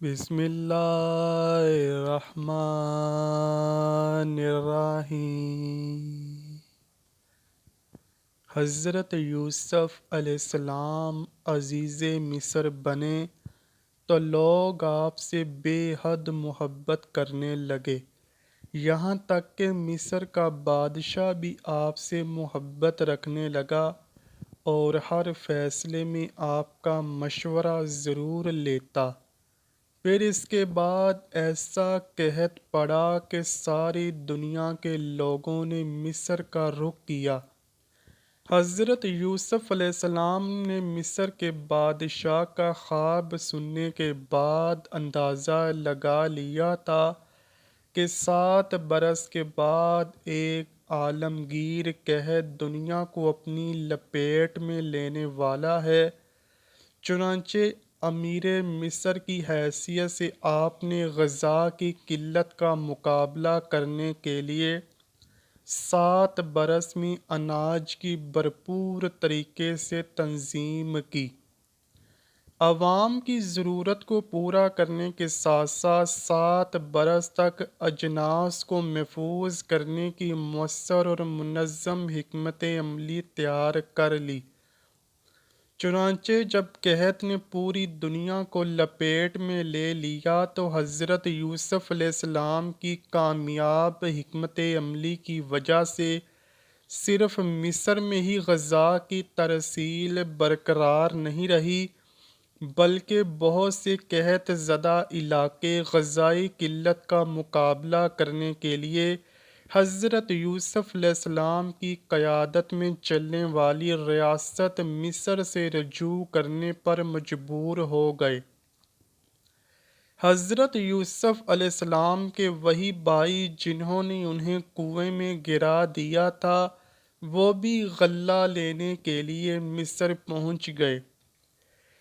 بسم اللہ الرحمن الرحیم۔ حضرت یوسف علیہ السلام عزیز مصر بنے تو لوگ آپ سے بے حد محبت کرنے لگے، یہاں تک کہ مصر کا بادشاہ بھی آپ سے محبت رکھنے لگا اور ہر فیصلے میں آپ کا مشورہ ضرور لیتا۔ پھر اس کے بعد ایسا قحط پڑا کہ ساری دنیا کے لوگوں نے مصر کا رخ کیا۔ حضرت یوسف علیہ السلام نے مصر کے بادشاہ کا خواب سننے کے بعد اندازہ لگا لیا تھا کہ 7 برس کے بعد ایک عالمگیر قحط دنیا کو اپنی لپیٹ میں لینے والا ہے۔ چنانچہ امیر مصر کی حیثیت سے آپ نے غذا کی قلت کا مقابلہ کرنے کے لیے 7 برس میں اناج کی بھرپور طریقے سے تنظیم کی۔ عوام کی ضرورت کو پورا کرنے کے ساتھ ساتھ 7 برس تک اجناس کو محفوظ کرنے کی مؤثر اور منظم حکمت عملی تیار کر لی۔ چنانچہ جب قحط نے پوری دنیا کو لپیٹ میں لے لیا تو حضرت یوسف علیہ السلام کی کامیاب حکمت عملی کی وجہ سے صرف مصر میں ہی غذا کی ترسیل برقرار نہیں رہی، بلکہ بہت سے قحط زدہ علاقے غذائی قلت کا مقابلہ کرنے کے لیے حضرت یوسف علیہ السلام کی قیادت میں چلنے والی ریاست مصر سے رجوع کرنے پر مجبور ہو گئے۔ حضرت یوسف علیہ السلام کے وہی بھائی جنہوں نے انہیں کنویں میں گرا دیا تھا، وہ بھی غلہ لینے کے لیے مصر پہنچ گئے۔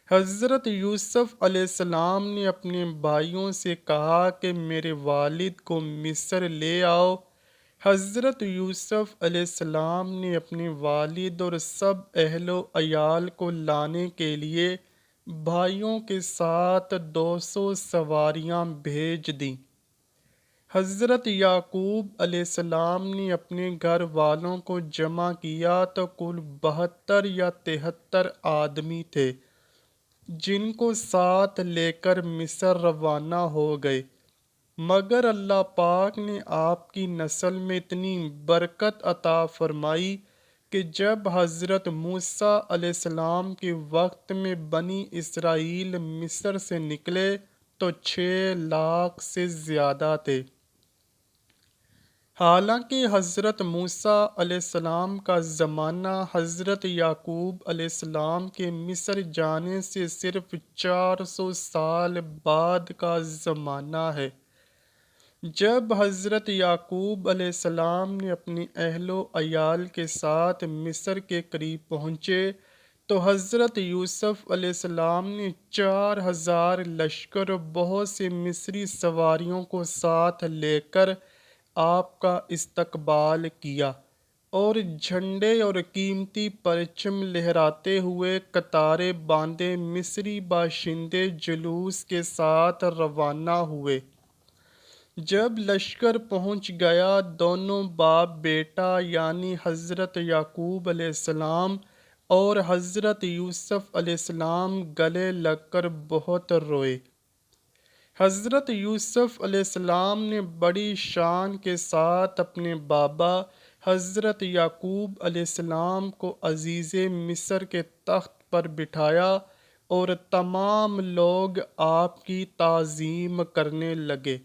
حضرت یوسف علیہ السلام نے اپنے بھائیوں سے کہا کہ میرے والد کو مصر لے آؤ۔ حضرت یوسف علیہ السلام نے اپنے والد اور سب اہل و عیال کو لانے کے لیے بھائیوں کے ساتھ 200 سواریاں بھیج دیں۔ حضرت یعقوب علیہ السلام نے اپنے گھر والوں کو جمع کیا تو کل 72 یا 73 آدمی تھے، جن کو ساتھ لے کر مصر روانہ ہو گئے۔ مگر اللہ پاک نے آپ کی نسل میں اتنی برکت عطا فرمائی کہ جب حضرت موسیٰ علیہ السلام کے وقت میں بنی اسرائیل مصر سے نکلے تو 6 لاکھ سے زیادہ تھے۔ حالانکہ حضرت موسیٰ علیہ السلام کا زمانہ حضرت یعقوب علیہ السلام کے مصر جانے سے صرف 400 سال بعد کا زمانہ ہے۔ جب حضرت یعقوب علیہ السلام نے اپنے اہل و عیال کے ساتھ مصر کے قریب پہنچے تو حضرت یوسف علیہ السلام نے 4000 لشکر اور بہت سے مصری سواریوں کو ساتھ لے کر آپ کا استقبال کیا اور جھنڈے اور قیمتی پرچم لہراتے ہوئے قطاریں باندھے مصری باشندے جلوس کے ساتھ روانہ ہوئے۔ جب لشکر پہنچ گیا، دونوں باپ بیٹا یعنی حضرت یعقوب علیہ السلام اور حضرت یوسف علیہ السلام گلے لگ کر بہت روئے۔ حضرت یوسف علیہ السلام نے بڑی شان کے ساتھ اپنے بابا حضرت یعقوب علیہ السلام کو عزیز مصر کے تخت پر بٹھایا اور تمام لوگ آپ کی تعظیم کرنے لگے۔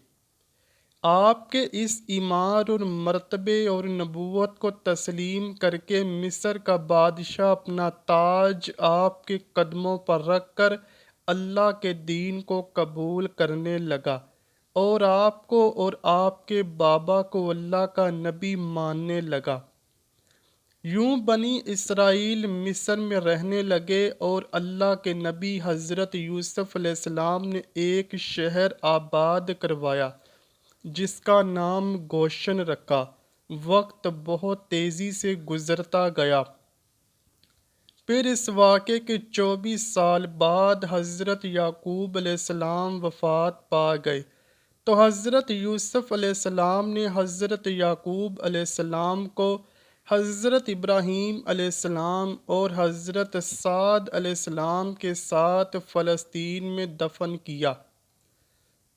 آپ کے اس ایمان اور مرتبے اور نبوت کو تسلیم کر کے مصر کا بادشاہ اپنا تاج آپ کے قدموں پر رکھ کر اللہ کے دین کو قبول کرنے لگا اور آپ کو اور آپ کے بابا کو اللہ کا نبی ماننے لگا۔ یوں بنی اسرائیل مصر میں رہنے لگے اور اللہ کے نبی حضرت یوسف علیہ السلام نے ایک شہر آباد کروایا جس کا نام گوشن رکھا۔ وقت بہت تیزی سے گزرتا گیا۔ پھر اس واقعے کے 24 سال بعد حضرت یعقوب علیہ السلام وفات پا گئے، تو حضرت یوسف علیہ السلام نے حضرت یعقوب علیہ السلام کو حضرت ابراہیم علیہ السلام اور حضرت سعد علیہ السلام کے ساتھ فلسطین میں دفن کیا۔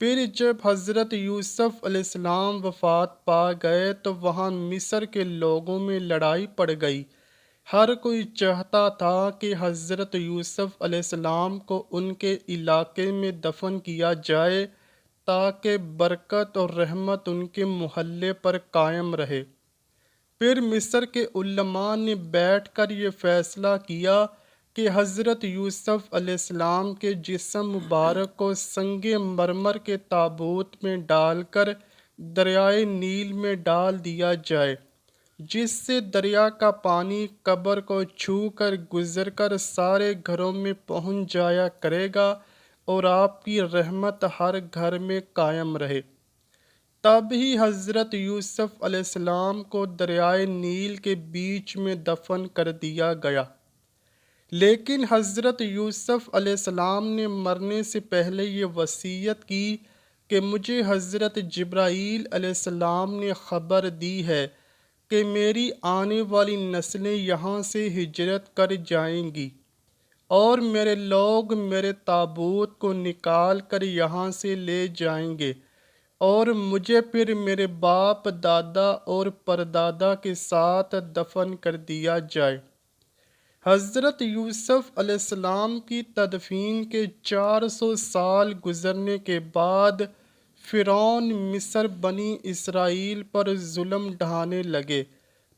پھر جب حضرت یوسف علیہ السلام وفات پا گئے تو وہاں مصر کے لوگوں میں لڑائی پڑ گئی۔ ہر کوئی چاہتا تھا کہ حضرت یوسف علیہ السلام کو ان کے علاقے میں دفن کیا جائے تاکہ برکت اور رحمت ان کے محلے پر قائم رہے۔ پھر مصر کے علماء نے بیٹھ کر یہ فیصلہ کیا کہ حضرت یوسف علیہ السلام کے جسم مبارک کو سنگ مرمر کے تابوت میں ڈال کر دریائے نیل میں ڈال دیا جائے، جس سے دریا کا پانی قبر کو چھو کر گزر کر سارے گھروں میں پہنچ جایا کرے گا اور آپ کی رحمت ہر گھر میں قائم رہے۔ تب ہی حضرت یوسف علیہ السلام کو دریائے نیل کے بیچ میں دفن کر دیا گیا۔ لیکن حضرت یوسف علیہ السلام نے مرنے سے پہلے یہ وصیت کی کہ مجھے حضرت جبرائیل علیہ السلام نے خبر دی ہے کہ میری آنے والی نسلیں یہاں سے ہجرت کر جائیں گی اور میرے لوگ میرے تابوت کو نکال کر یہاں سے لے جائیں گے اور مجھے پھر میرے باپ دادا اور پردادا کے ساتھ دفن کر دیا جائے۔ حضرت یوسف علیہ السلام کی تدفین کے 400 سال گزرنے کے بعد فرعون مصر بنی اسرائیل پر ظلم ڈھانے لگے،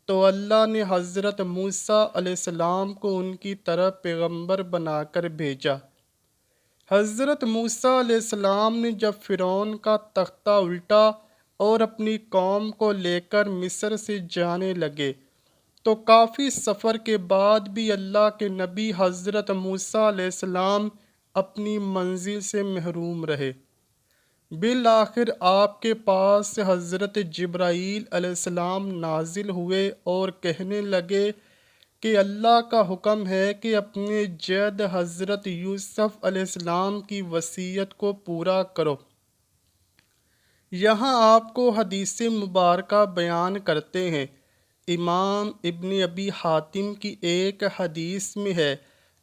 تو اللہ نے حضرت موسیٰ علیہ السلام کو ان کی طرف پیغمبر بنا کر بھیجا۔ حضرت موسیٰ علیہ السلام نے جب فرعون کا تختہ الٹا اور اپنی قوم کو لے کر مصر سے جانے لگے تو کافی سفر کے بعد بھی اللہ کے نبی حضرت موسیٰ علیہ السلام اپنی منزل سے محروم رہے۔ بالآخر آپ کے پاس حضرت جبرائیل علیہ السلام نازل ہوئے اور کہنے لگے کہ اللہ کا حکم ہے کہ اپنے جد حضرت یوسف علیہ السلام کی وصیت کو پورا کرو۔ یہاں آپ کو حدیث مبارکہ بیان کرتے ہیں۔ امام ابن ابی حاتم کی ایک حدیث میں ہے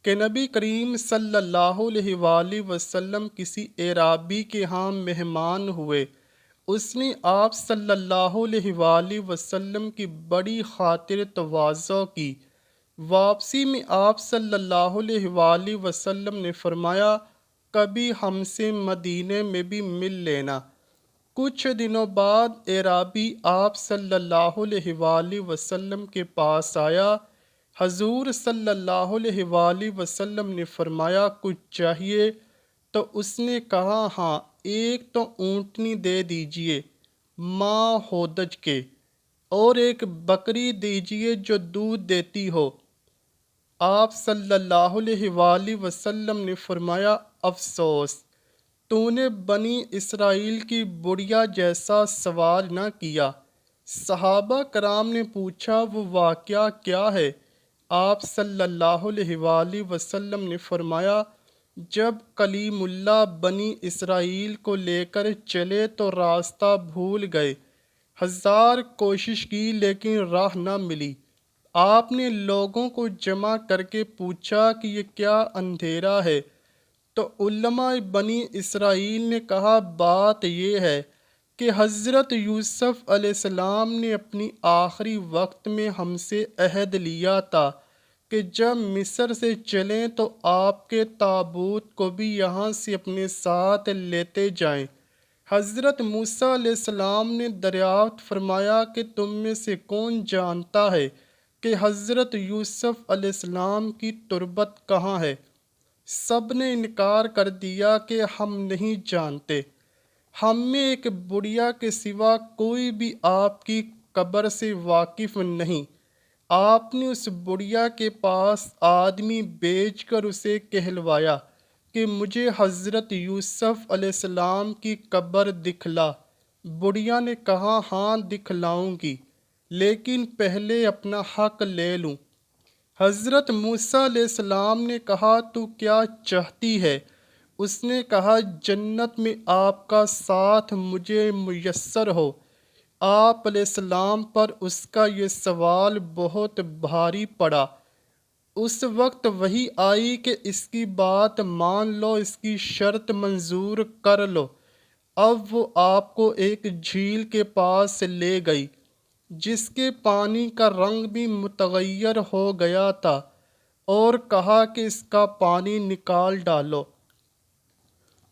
کہ نبی کریم صلی اللہ علیہ وآلہ وسلم کسی اعرابی کے ہاں مہمان ہوئے۔ اس نے آپ صلی اللہ علیہ وآلہ وسلم کی بڑی خاطر تواضع کی۔ واپسی میں آپ صلی اللہ علیہ وآلہ وسلم نے فرمایا، کبھی ہم سے مدینے میں بھی مل لینا۔ کچھ دنوں بعد اعرابی آپ صلی اللہ علیہ وآلہ وسلم کے پاس آیا۔ حضور صلی اللہ علیہ وآلہ وسلم نے فرمایا، کچھ چاہیے؟ تو اس نے کہا، ہاں، ایک تو اونٹنی دے دیجئے ماں ہودج کے، اور ایک بکری دیجئے جو دودھ دیتی ہو۔ آپ صلی اللہ علیہ وآلہ وسلم نے فرمایا، افسوس، تو نے بنی اسرائیل کی بڑیا جیسا سوال نہ کیا۔ صحابہ کرام نے پوچھا، وہ واقعہ کیا ہے؟ آپ صلی اللہ علیہ وآلہ وسلم نے فرمایا، جب کلیم اللہ بنی اسرائیل کو لے کر چلے تو راستہ بھول گئے، 1000 کوشش کی لیکن راہ نہ ملی۔ آپ نے لوگوں کو جمع کر کے پوچھا کہ یہ کیا اندھیرا ہے؟ تو علماء بنی اسرائیل نے کہا، بات یہ ہے کہ حضرت یوسف علیہ السلام نے اپنی آخری وقت میں ہم سے عہد لیا تھا کہ جب مصر سے چلیں تو آپ کے تابوت کو بھی یہاں سے اپنے ساتھ لیتے جائیں۔ حضرت موسیٰ علیہ السلام نے دریافت فرمایا کہ تم میں سے کون جانتا ہے کہ حضرت یوسف علیہ السلام کی تربت کہاں ہے؟ سب نے انکار کر دیا کہ ہم نہیں جانتے، ہم میں ایک بڑیا کے سوا کوئی بھی آپ کی قبر سے واقف نہیں۔ آپ نے اس بڑیا کے پاس آدمی بھیج کر اسے کہلوایا کہ مجھے حضرت یوسف علیہ السلام کی قبر دکھلا۔ بڑیا نے کہا، ہاں دکھلاؤں گی، لیکن پہلے اپنا حق لے لوں۔ حضرت موسیٰ علیہ السلام نے کہا تو کیا چاہتی ہے؟ اس نے کہا جنت میں آپ کا ساتھ مجھے میسر ہو۔ آپ علیہ السلام پر اس کا یہ سوال بہت بھاری پڑا۔ اس وقت وحی آئی کہ اس کی بات مان لو، اس کی شرط منظور کر لو۔ اب وہ آپ کو ایک جھیل کے پاس لے گئی جس کے پانی کا رنگ بھی متغیر ہو گیا تھا، اور کہا کہ اس کا پانی نکال ڈالو۔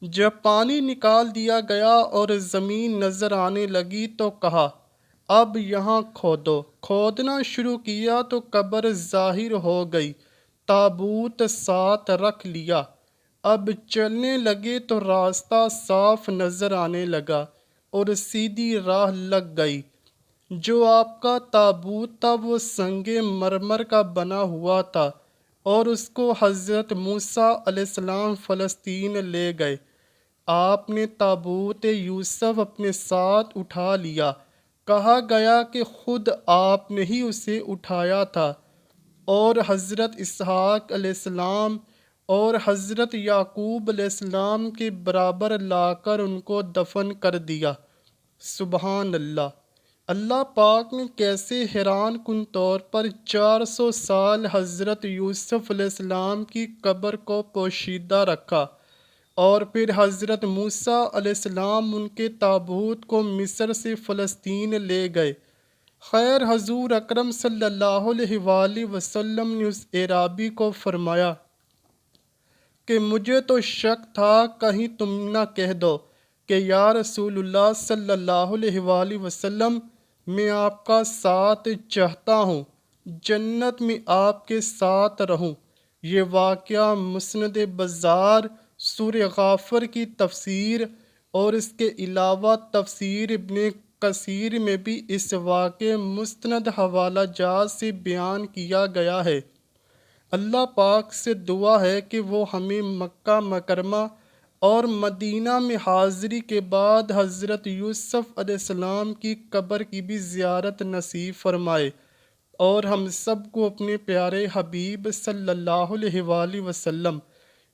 جب پانی نکال دیا گیا اور زمین نظر آنے لگی تو کہا اب یہاں کھودو۔ کھودنا شروع کیا تو قبر ظاہر ہو گئی، تابوت ساتھ رکھ لیا۔ اب چلنے لگے تو راستہ صاف نظر آنے لگا اور سیدھی راہ لگ گئی۔ جو آپ کا تابوت تھا وہ سنگ مرمر کا بنا ہوا تھا، اور اس کو حضرت موسیٰ علیہ السلام فلسطین لے گئے۔ آپ نے تابوت یوسف اپنے ساتھ اٹھا لیا۔ کہا گیا کہ خود آپ نے ہی اسے اٹھایا تھا، اور حضرت اسحاق علیہ السلام اور حضرت یعقوب علیہ السلام کے برابر لا کر ان کو دفن کر دیا۔ سبحان اللہ! اللہ پاک نے کیسے حیران کن طور پر 400 سال حضرت یوسف علیہ السلام کی قبر کو پوشیدہ رکھا، اور پھر حضرت موسیٰ علیہ السلام ان کے تابوت کو مصر سے فلسطین لے گئے۔ خیر، حضور اکرم صلی اللہ علیہ وآلہ وسلم نے اس اعرابی کو فرمایا کہ مجھے تو شک تھا کہیں تم نہ کہہ دو کہ یا رسول اللہ صلی اللہ علیہ وآلہ وسلم، میں آپ کا ساتھ چاہتا ہوں، جنت میں آپ کے ساتھ رہوں۔ یہ واقعہ مسند بزار سورہ غافر کی تفسیر اور اس کے علاوہ تفسیر ابن کثیر میں بھی اس واقعے مستند حوالہ جات سے بیان کیا گیا ہے۔ اللہ پاک سے دعا ہے کہ وہ ہمیں مکہ مکرمہ اور مدینہ میں حاضری کے بعد حضرت یوسف علیہ السلام کی قبر کی بھی زیارت نصیب فرمائے، اور ہم سب کو اپنے پیارے حبیب صلی اللہ علیہ وآلہ وسلم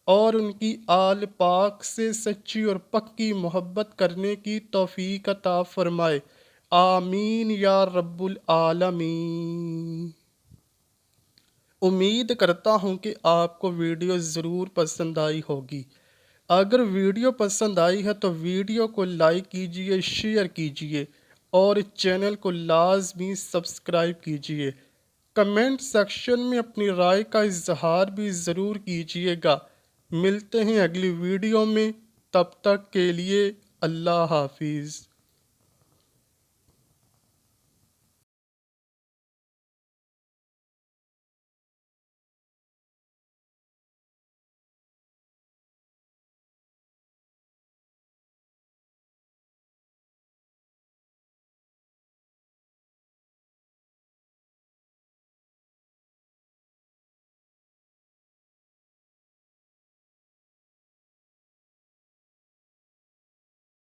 اور ان کی آل پاک سے سچی اور پکی محبت کرنے کی توفیق عطا فرمائے۔ آمین یا رب العالمین۔ امید کرتا ہوں کہ آپ کو ویڈیو ضرور پسند آئی ہوگی۔ اگر ویڈیو پسند آئی ہے تو ویڈیو کو لائک کیجئے، شیئر کیجئے، اور چینل کو لازمی سبسکرائب کیجئے۔ کمنٹ سیکشن میں اپنی رائے کا اظہار بھی ضرور کیجئے گا۔ ملتے ہیں اگلی ویڈیو میں، تب تک کے لیے اللہ حافظ۔